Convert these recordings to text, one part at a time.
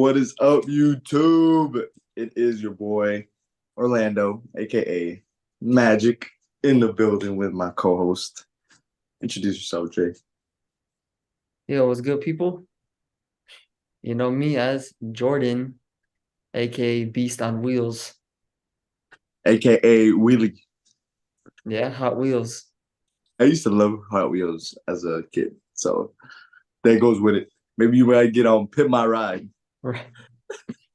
What is up, YouTube? It is your boy Orlando, aka Magic, in the building with my co-host. Introduce yourself, Jay. Yo, what's good, people? You know me as Jordan, aka Beast on Wheels. Aka Wheelie. Yeah, Hot Wheels. I used to love Hot Wheels as a kid, so that goes with it. Maybe you might get on Pit My Ride. Right.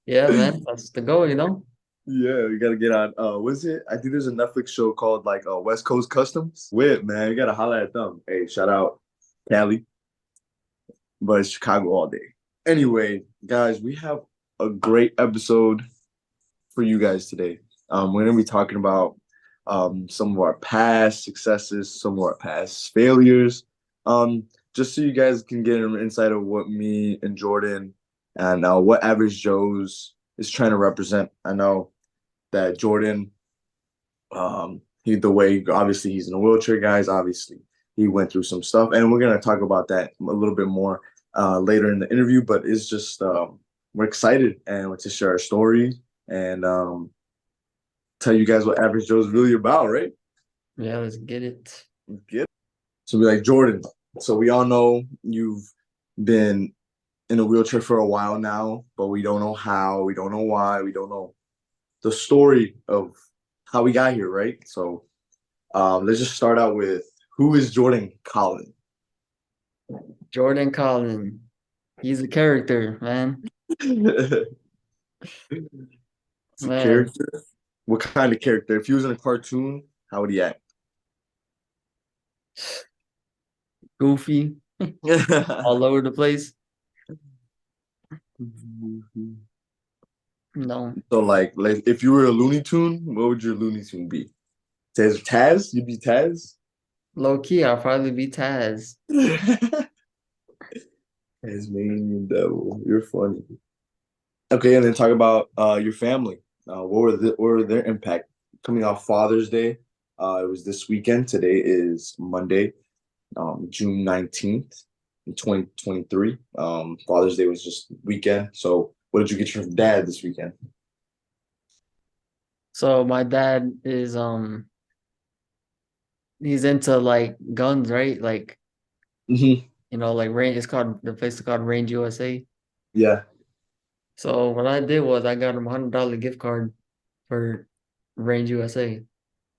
Yeah, man, that's the goal. Yeah, you gotta get on. What's it? I think there's a Netflix show called like West Coast Customs. Wit, man, you gotta holler at them. Hey, shout out Cali, but it's Chicago all day. Anyway, guys, we have a great episode for you guys today. We're gonna be talking about some of our past successes, some of our past failures, just so you guys can get an insight of what me and Jordan and what Average Joe's is trying to represent. I know that Jordan, the way obviously he's in a wheelchair, guys. Obviously, he went through some stuff, and we're gonna talk about that a little bit more later in the interview. But it's just we're excited and to share our story and tell you guys what Average Joe is really about, right? Yeah, let's get it. Get so be like Jordan. So we all know you've been in a wheelchair for a while now, but we don't know how, we don't know why, we don't know the story of how we got here, right? So let's just start out with who is Jordan Colin? Jordan Colin. He's a character, man. It's a Man, character. What kind of character? If he was in a cartoon, how would he act? goofy, all over the place. No, So like if you were a Looney Tune, what would your Looney Tune be? Taz? You'd be Taz? low key, I'll probably be Taz. Tasmanian Devil. You're funny. Okay, and then talk about your family. What were their impact coming off Father's Day? It was this weekend. Today is Monday, June 19th, in 2023. Father's Day was just weekend. So what did you get from dad this weekend? So my dad is he's into like guns, right? Like, Hmm. like range. It's called the place is called Range USA. Yeah. So what I did was I got him $100 gift card for Range USA.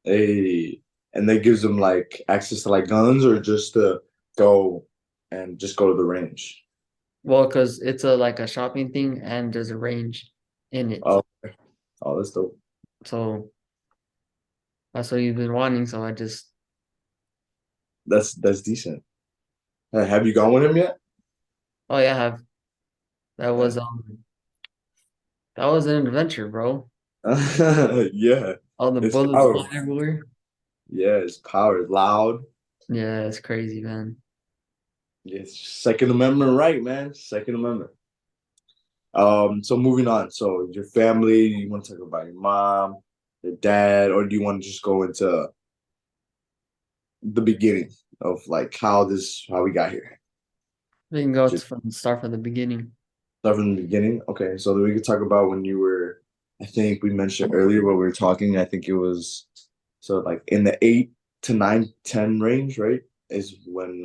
Hey, and that gives them like access to like guns or just to go and just go to the range. Well, because it's a like a shopping thing and there's a range in it. Oh, oh, that's dope. So that's what you've been wanting. So I just That's decent. Have you gone with him yet? oh yeah, I have that Yeah. was that was an adventure, bro. Yeah, All the it's bullets power. flying everywhere. Yeah, it's power. It's loud. Yeah, it's crazy, man. It's Second Amendment right, man. Second Amendment. So moving on. So your family, you want to talk about your mom, your dad, or do you want to just go into the beginning of like how we got here? We can go Just from start from the beginning. start from the beginning. Okay, so then we could talk about when you were, I think we mentioned earlier when we were talking, I think it was so like in the 8 to 9, 10 range, right? Is when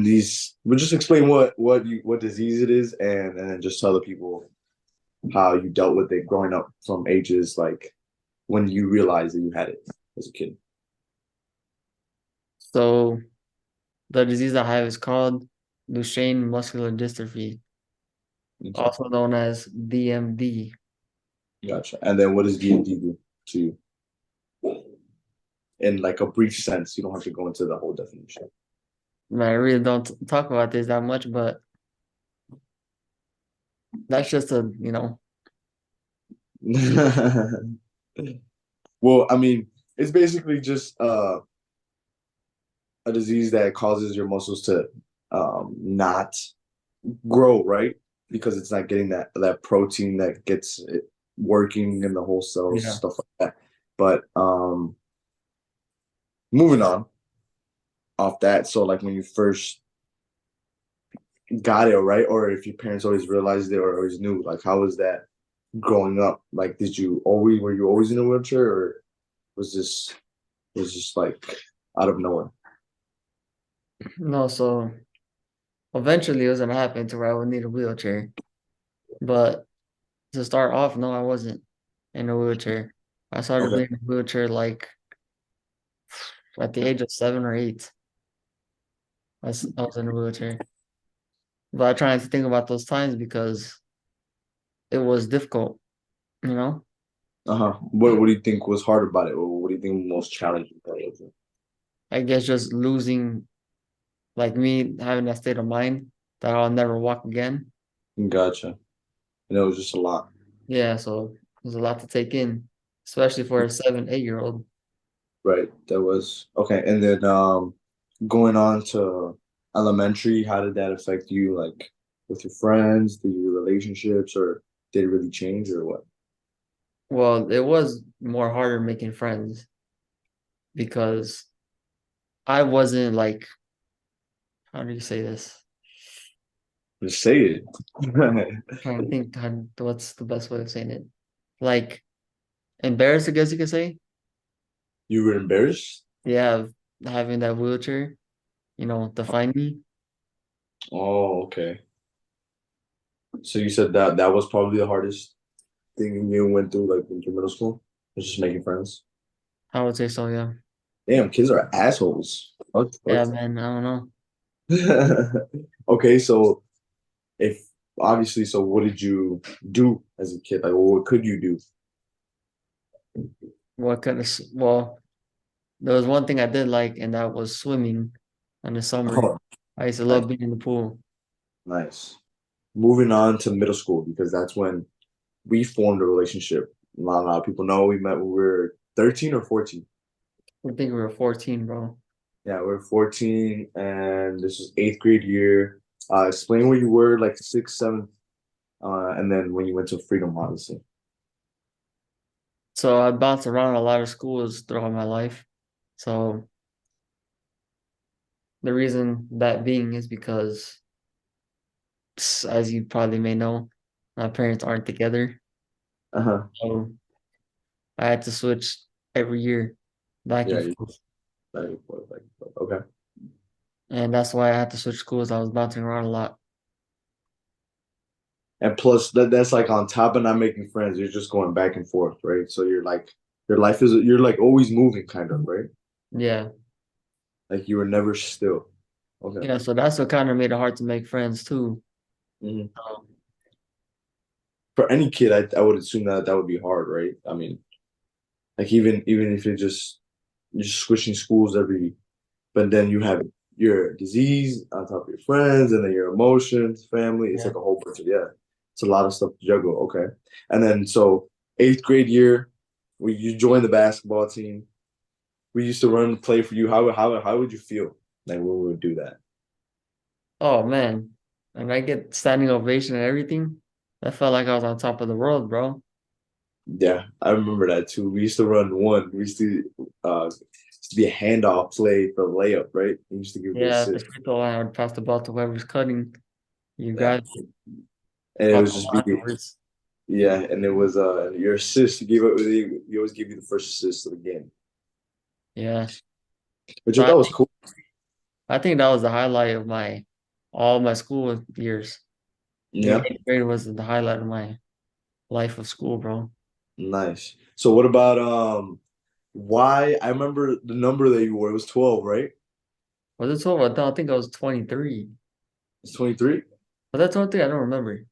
these we'll just explain what disease it is and then just tell the people how you dealt with it growing up from ages like when you realized that you had it as a kid. So the disease I have is called Duchenne muscular dystrophy, Okay, also known as DMD. gotcha. And then what does DMD do to you? In like a brief sense, you don't have to go into the whole definition. Man, I really don't talk about this that much, but that's just a. Well, I mean, it's basically just a disease that causes your muscles to not grow, right? Because it's not getting that protein that gets it working in the whole cells, Yeah. stuff like that. But moving on off that, so like when you first got it right, or if your parents always realized it or always knew. Like, how was that growing up? Like, did you always were you always in a wheelchair, or was this was just like out of nowhere? No, so eventually it was gonna happen to where I would need a wheelchair. But to start off, no, I wasn't in a wheelchair. I started Okay. being in a wheelchair like at the age of 7 or 8. I was in a wheelchair. But I try not to think about those times because it was difficult, you know? Uh-huh. What do you think was hard about it? Or what do you think was most challenging part of it? I guess just losing, like me having that state of mind that I'll never walk again. Gotcha. And it was just a lot. Yeah, so there's a lot to take in, especially for a 7, 8 year old. Right. That was okay. And then going on to elementary, how did that affect you, like with your friends, the your relationships, or did it really change or what? Well, it was more harder making friends because I wasn't like, how do you say this? Just say it. I'm trying to think what's the best way of saying it. Like embarrassed, I guess you could say. You were embarrassed? Yeah, of having that wheelchair, define me. Oh, okay. So you said that that was probably the hardest thing you went through, like in your middle school, was just making friends. I would say so, yeah. Damn, kids are assholes. Yeah, What? man, I don't know. Okay, so if obviously, so what did you do as a kid? Like, what could you do? Well, there was one thing I did like, and that was swimming in the summer. Oh, I used to nice, love being in the pool. nice. Moving on to middle school because that's when we formed a relationship. A lot of people know we met when we were 13 or 14. I think we were 14, bro. Yeah, we were 14, and this was eighth grade year. Explain where you were, like sixth, seventh, and then when you went to Freedom, obviously. So I bounced around a lot of schools throughout my life. So the reason that being is because, as you probably may know, my parents aren't together. Uh-huh. So I had to switch every year back Yeah, and you, forth. like, okay. And that's why I had to switch schools. I was bouncing around a lot. And plus, that's like on top of not making friends, you're just going back and forth, right? So you're like, your life is, you're like always moving, kind of, right? Yeah. Like you were never still. Okay. Yeah. So that's what kind of made it hard to make friends too. Mhm. Um, For any kid, I would assume that that would be hard, right? I mean, like even if you're just switching schools every, but then you have your disease on top of your friends, and then your emotions, family. It's yeah. like a whole bunch of yeah. It's a lot of stuff to juggle. Okay, and then so eighth grade year, we you joined the basketball team. We used to run play for you. How would you feel like when we would do that? Oh man. And I get standing ovation and everything. That felt like I was on top of the world, bro. Yeah, I remember that too. We used to run one. We used to be a handoff play for layup, right? We used to give the Yeah, at the assist. free throw line, I would pass the ball to whoever's cutting. You Yeah, guys and it caught was the just ball be afterwards. yeah, and it was your assist. You gave it. You always give you the first assist of the game, Yeah. which So I thought was cool. I think that was the highlight of my all my school years. I think Yeah, eighth grade was the highlight of my life of school, bro. nice. So what about why? I remember the number that you wore. It was 12, right? Was it 12? I think I was 23. It's 23. Was that 23? I don't remember.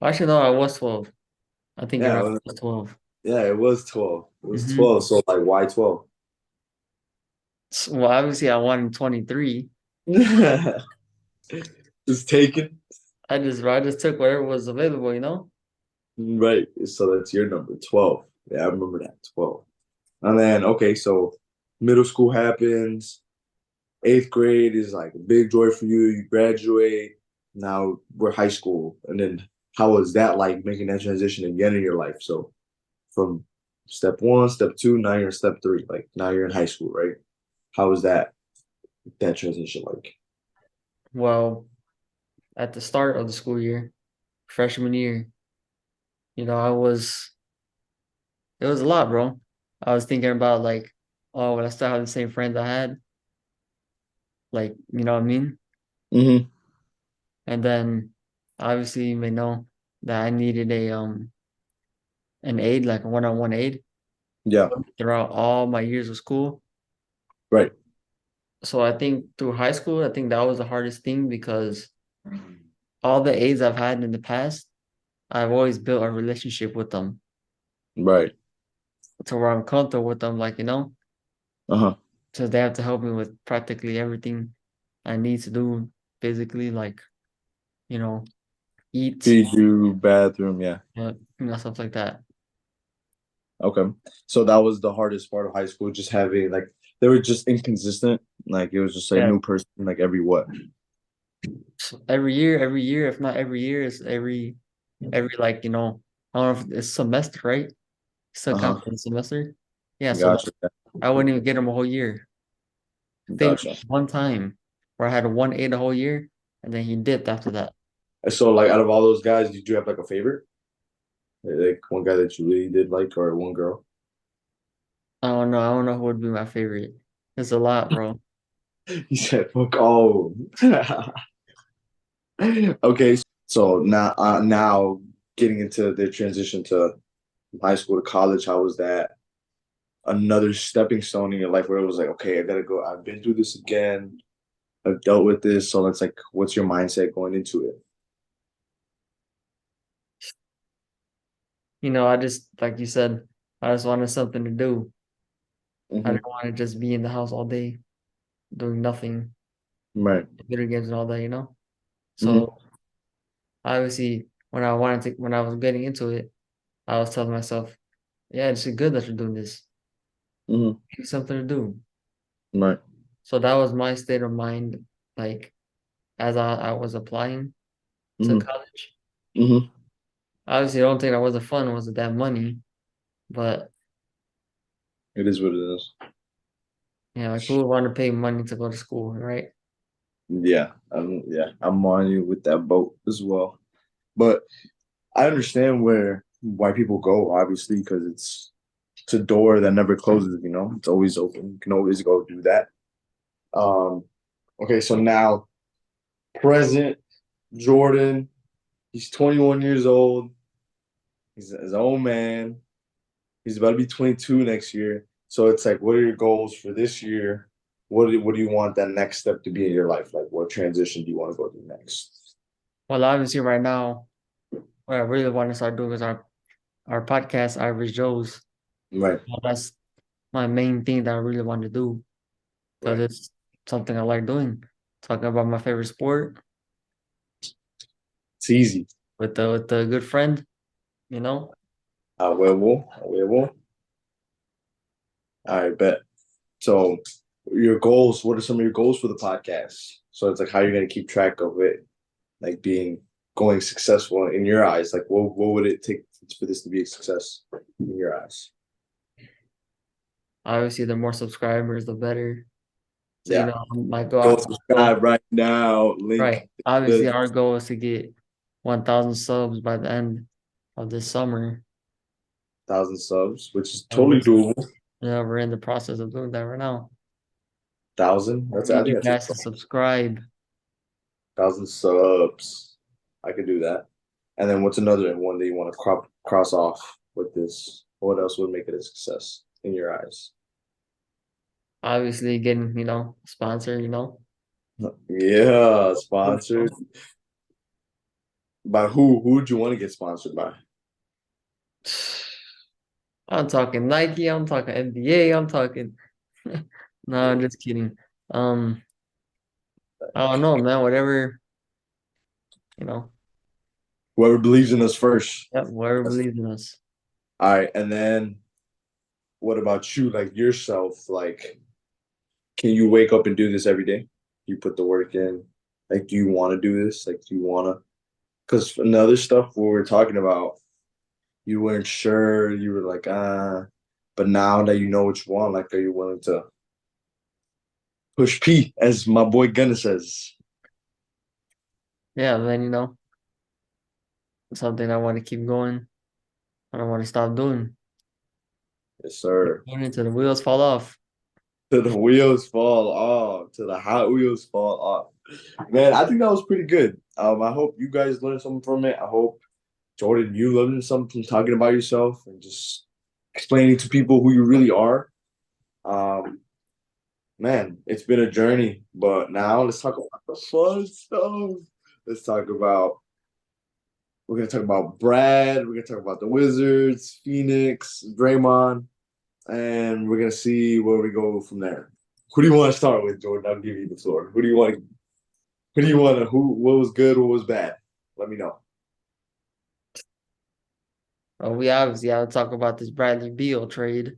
Actually, no, I was 12. I think you're Yeah, right. I was 12. yeah, it was 12. It was Mm-hmm. 12. So like, why 12? Well, obviously, I wanted 23. It's taken. I just took whatever was available. Right. So that's your number, 12. Yeah, I remember that, 12. And then, okay, so middle school happens. Eighth grade is like a big joy for you. You graduate. Now we're high school. And then how was that like making that transition again in your life? So from step one, step two, now you're in step three. Like now you're in high school, right? How was that transition like? Well, at the start of the school year, freshman year, I was it was a lot, bro. I was thinking about like, oh, will I still have the same friends I had? Like, you know what I mean? Mm-hmm. And then obviously you may know that I needed an aide, like a one-on-one aide Yeah. throughout all my years of school. Right. So I think through high school, I think that was the hardest thing because all the aides I've had in the past, I've always built a relationship with them Right. to where I'm comfortable with them, like, Uh-huh. so they have to help me with practically everything I need to do physically, like, you know, eat, Feed you, bathroom, yeah. stuff like that. Okay. So that was the hardest part of high school, just having like they were just inconsistent. Like it was just a Yeah. new person like every what? So every year, if not every year, it's every like, I don't know if it's semester, right? Still Uh-huh. count as a semester. Yeah, so Gotcha. I wouldn't even get them a whole year. I think Gotcha. one time where I had a 1A the whole year, and then he dipped after that. So like out of all those guys, did you have like a favorite? Like one guy that you really did like or one girl? I don't know. I don't know who would be my favorite. It's a lot, bro. He said, fuck all. Okay, so now getting into the transition to high school to college, how was that? Another stepping stone in your life where it was like, okay, I gotta go. I've been through this again. I've dealt with this. So it's like, what's your mindset going into it? I just, like you said, I just wanted something to do. I Hmm. didn't want to just be in the house all day doing nothing, Right. video games and all that. Hmm. So obviously, when I was getting into it, I was telling myself, yeah, it's good that you're doing this. Hmm. Give me something to do. Right. So that was my state of mind, like as I was applying to Hmm. college. Hmm. Obviously, the only thing that wasn't fun was that money, but It is what it is. like who would want to pay money to go to school, right? Yeah. Yeah. I'm on you with that boat as well. But I understand why people go, obviously, because it's a door that never closes, It's always open. You can always go do that. Um, okay, so now present Jordan, he's 21 years old. He's his own man. He's about to be 22 next year. So it's like, what are your goals for this year? What do you want that next step to be in your life? Like, what transition do you want to go through next? Well, obviously, right now, what I really want to start doing is our podcast, AverageJ.O.S. Right, Well, that's my main thing that I really want to do because right. it's something I like doing. Talking about my favorite sport It's easy. with a good friend, you know. A huevo, a huevo. I bet. So, your goals, what are some of your goals for the podcast? So, it's like how you're going to keep track of it, like going successful in your eyes. Like, what would it take for this to be a success in your eyes? Obviously, the more subscribers, the better. So, Yeah. I might go Go after my goal. subscribe right now. Link Right. Obviously, the our goal is to get 1,000 subs by the end of this summer. 1,000 subs, which is And totally doable. we're in the process of doing that right now. 1,000. I That's I need think you that's guys to subscribe. 1,000 subs. I could do that. And then what's another one that you want to cross off with this? What else would make it a success in your eyes? Obviously, getting, sponsor, Yeah, sponsored by who? Who would you want to get sponsored by? I'm talking Nike, I'm talking NBA, I'm talking no, I'm just kidding. Um, I don't know, man. Whatever, you know, Whoever believes in us first. yeah, whoever That's, believes in us. all right. And then what about you? Like yourself, like can you wake up and do this every day? You put the work in. Like, do you want to do this? Like, do you want to? Because another stuff we were talking about, you weren't sure. You were like, ah. But now that you know what you want, like, are you willing to push P, as my boy Gunna says? Yeah, then something I want to keep going. I don't want to stop doing. Yes, Keep sir. doing it till the wheels fall off. Till the wheels fall off. Till the hot wheels fall off. Man, I think that was pretty good. I hope you guys learned something from it. I hope Jordan, you learned something from talking about yourself and just explaining to people who you really are. Um, Man, it's been a journey, but now let's talk about the fun stuff. Let's talk about we're gonna talk about Brad, we're gonna talk about the Wizards, Phoenix, Draymond, and we're gonna see where we go from there. Who do you want to start with, Jordan? I'll give you the floor. Who what was good, what was bad? Let me know. We obviously have to talk about this Bradley Beal trade.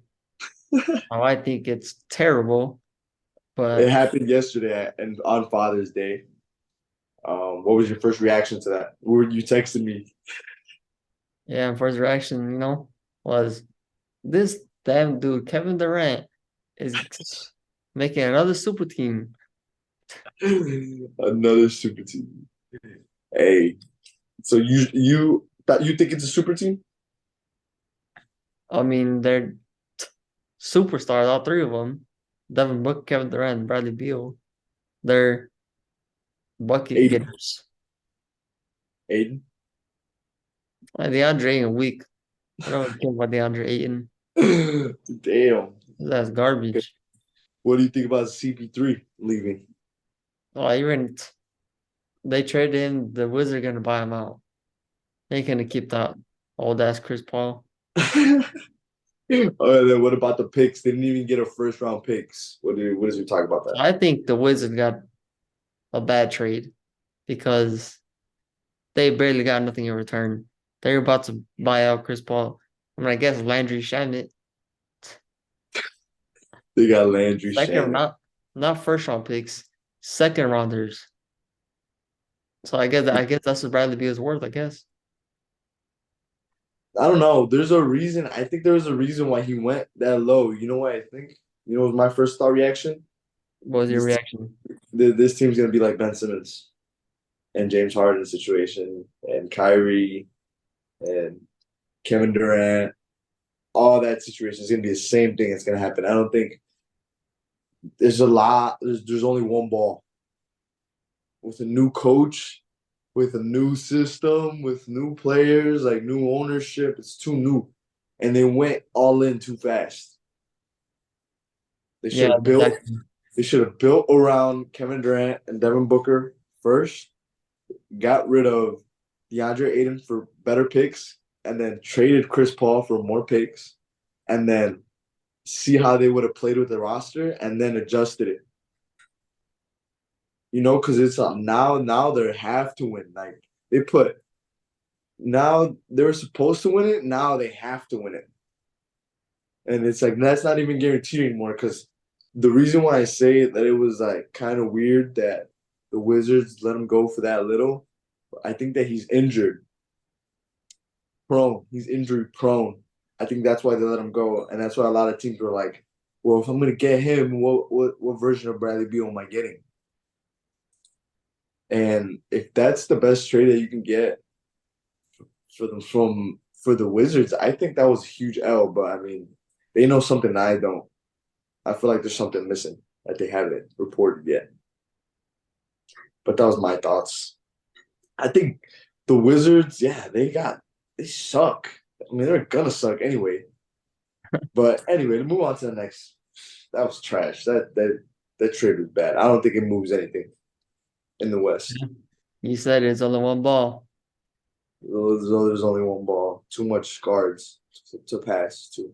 Oh, I think it's terrible, It but happened yesterday and on Father's Day. What was your first reaction to that? Were you texting me? yeah, first reaction, was this damn dude, Kevin Durant, is making another super team. Another super team. Hey, so you think it's a super team? I mean, they're superstars, all three of them. Devin Booker, Kevin Durant, and Bradley Beal. They're bucket Aiden. getters. Aiden. DeAndre Ayton weak. I don't really care about DeAndre Ayton. Damn. That's Okay. garbage. What do you think about CP3 leaving? Oh, even they traded him. The Wizards are gonna buy him out. They ain't gonna keep that old ass Chris Paul. Oh, and then what about the picks? They didn't even get a first round picks. What does you talk about So that? I think the Wizards got a bad trade because they barely got nothing in return. They're about to buy out Chris Paul. I mean, I guess Landry Shamet, They got Landry second, Shannon. not first round picks, second rounders. So I guess that's what Bradley Beal is worth. I guess. I don't know. There's a reason. I think there's a reason why he went that low. You know what I think? You know what was my first thought reaction? What was your This reaction? this team's gonna be like Ben Simmons and James Harden situation and Kyrie and Kevin Durant. All that situation is gonna be the same thing that's gonna happen. I don't think there's a lot. There's only one ball with a new coach, with a new system, with new players, like new ownership. It's too new, and they went all in too fast. They should Yeah, have built. exactly. They should have built around Kevin Durant and Devin Booker first. Got rid of DeAndre Ayton for better picks, and then traded Chris Paul for more picks, and then see how they would have played with the roster, and then adjusted it. Because it's now they have to win. Like they put now they were supposed to win it. Now they have to win it, and it's like that's not even guaranteed anymore. Because the reason why I say that it was like kind of weird that the Wizards let him go for that little, I think that he's injured prone. He's injury prone. I think that's why they let him go, and that's why a lot of teams were like, "Well, if I'm gonna get him, what version of Bradley Beal am I getting?" And if that's the best trade that you can get for the Wizards, I think that was a huge L. But I mean, they know something I don't. I feel like there's something missing that they haven't reported yet. But that was my thoughts. I think the Wizards, yeah, they suck. I mean, they're gonna suck anyway. But anyway, to move on to the next. That was trash. That trade was bad. I don't think it moves anything in the West. You said it's only one ball There's only one ball. Too much guards to pass to.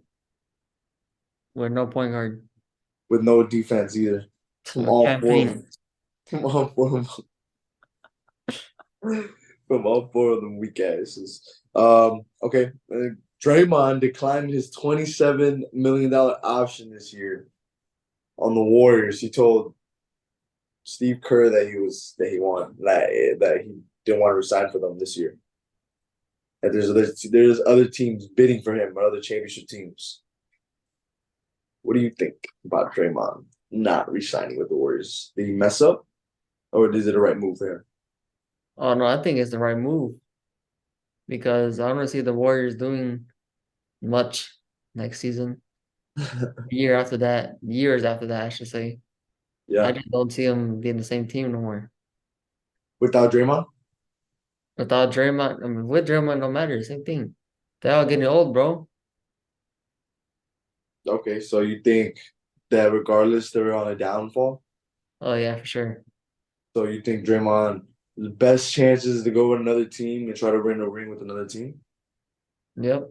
with no point guard. With no defense either from No all four of campaign. them. From all four of them. From all four of them weak asses. Okay. Draymond declined his $27 million option this year on the Warriors. He told Steve Kerr that he didn't want to resign for them this year. That there's other teams bidding for him, or other championship teams. What do you think about Draymond not resigning with the Warriors? Did he mess up, or is it the right move for him? Oh no, I think it's the right move because I don't see the Warriors doing much next season. Year after that, years after that, I should say. I Yeah. just don't see them being the same team no more. Without Draymond? Without Draymond, I mean, with Draymond, no matter, same thing. They're all getting old, bro. Okay, so you think that regardless they're on a downfall? Oh yeah, for sure. So you think Draymond the best chances to go with another team and try to win a ring with another team? Yep.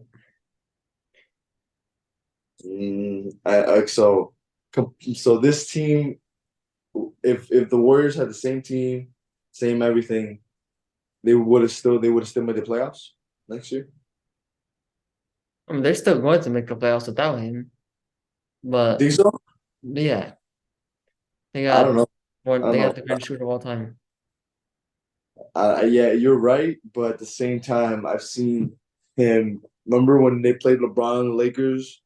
So this team, if the Warriors had the same team, same everything, they would have still made the playoffs next year. I mean, they're still going to make the playoffs without him, Think but so? yeah, they I don't got know. I one. don't They know. got the greatest shooter of all time. Yeah, you're right, but at the same time, I've seen him. Remember when they played LeBron and the Lakers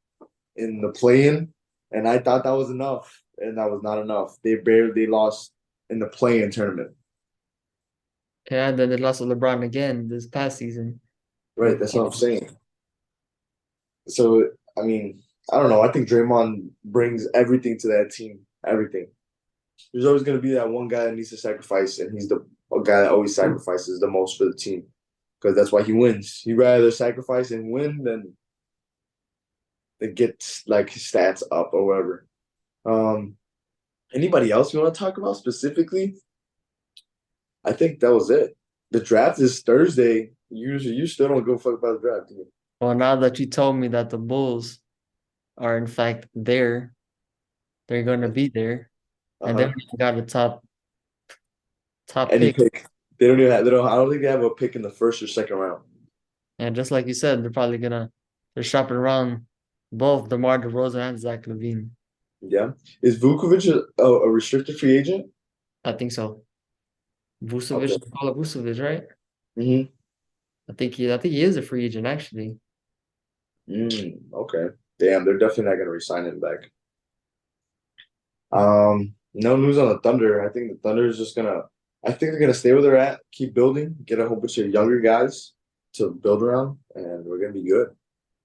in the play-in, and I thought that was enough, and that was not enough. They lost in the play-in tournament. Yeah, and then they lost to LeBron again this past season. Right, that's what I'm saying. So, I mean, I don't know. I think Draymond brings everything to that team. Everything. There's always going to be that one guy that needs to sacrifice, and he's the a guy that always sacrifices the most for the team because that's why he wins. He'd rather sacrifice and win than get like his stats up or whatever. Um, Anybody else you want to talk about specifically? I think that was it. The draft is Thursday. You still don't go fuck about the draft, do you? Well, now that you told me that the Bulls are in fact there, they're going to be there, and they Uh-huh. got a top Any pick. pick. They don't even have, they don't I don't think they have a pick in the first or second round. And just like you said, they're shopping around both DeMar DeRozan and Zach LaVine. Yeah. Is Vukovic a restricted free agent? I think so. Okay. Vucevic, Nikola Vucevic, right? hmm I think he is a free agent actually. Okay. Damn, they're definitely not gonna resign him back. No news on the Thunder. I think the Thunder is just gonna. I think they're gonna stay where they're at, keep building, get a whole bunch of younger guys to build around, and we're gonna be good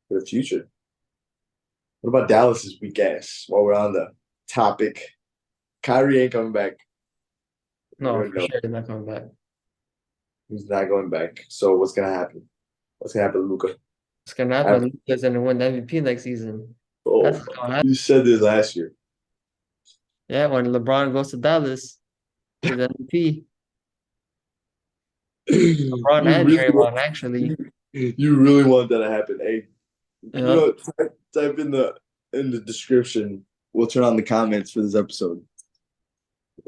for the future. What about Dallas's weak ass? While we're on the topic, Kyrie ain't coming back. You No, already for know sure they're not coming back. he's not going back. So what's gonna happen? What's gonna happen, Luca? What's gonna happen? Luka's gonna win the MVP next season. That's Oh, what's gonna happen. you said this last year. Yeah, when LeBron goes to Dallas, he's MVP. You LeBron and really want Draymond actually. you really want that to happen. Hey, Yeah. type in the description. We'll turn on the comments for this episode.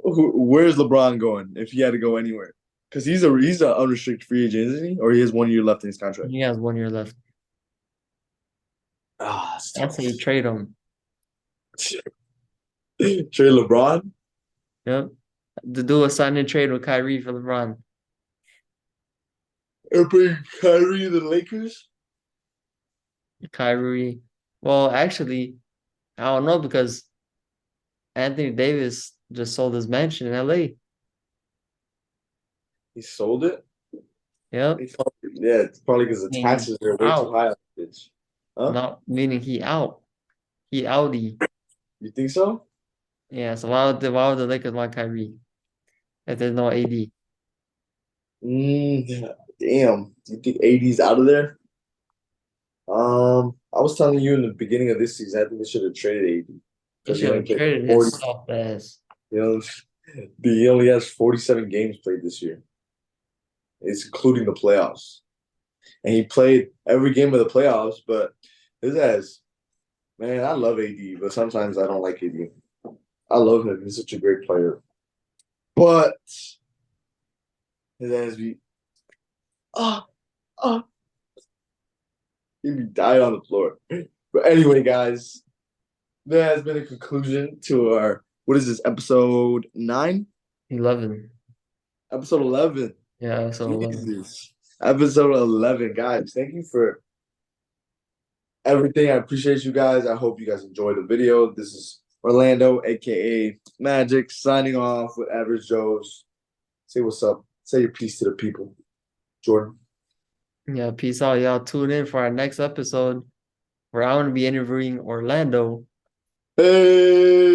Where's LeBron going if he had to go anywhere? Because he's an unrestricted free agent, isn't he? Or he has 1 year left in his contract. He has 1 year left. Ah, it's I'd say tough. you trade him. Trade LeBron Yep. To do a sign and trade with Kyrie for LeBron. and bring Kyrie to the Lakers. Kyrie. Well, actually, I don't know because Anthony Davis just sold his mansion in LA. He sold it. Yep. Yeah, it's probably because the Meaning taxes are way too out. high on the bitch. Huh? Not meaning he out. He outie. You think so? Yeah, so why would the Lakers want Kyrie if there's no AD? Damn. Do you think AD's out of there? I was telling you in the beginning of this season, I think they should have traded AD He because he should only have played traded 40. his soft ass. You know, he only has 47 games played this year. It's including the playoffs. And he played every game of the playoffs, but his ass, man, I love AD, but sometimes I don't like AD. I love him. He's such a great player. But his ass be ah ah he'd be dying on the floor. But anyway, guys, there has been a conclusion to our what is this, episode 9? 11. Episode 11. Yeah, so 11. Jesus. Episode 11, guys. Thank you for everything. I appreciate you guys. I hope you guys enjoyed the video. This is Orlando, aka Magic, signing off with Average Joe's. Say what's up. Say your piece to the people, Jordan. Yeah, peace out. Y'all tune in for our next episode where I'm gonna be interviewing Orlando. Hey.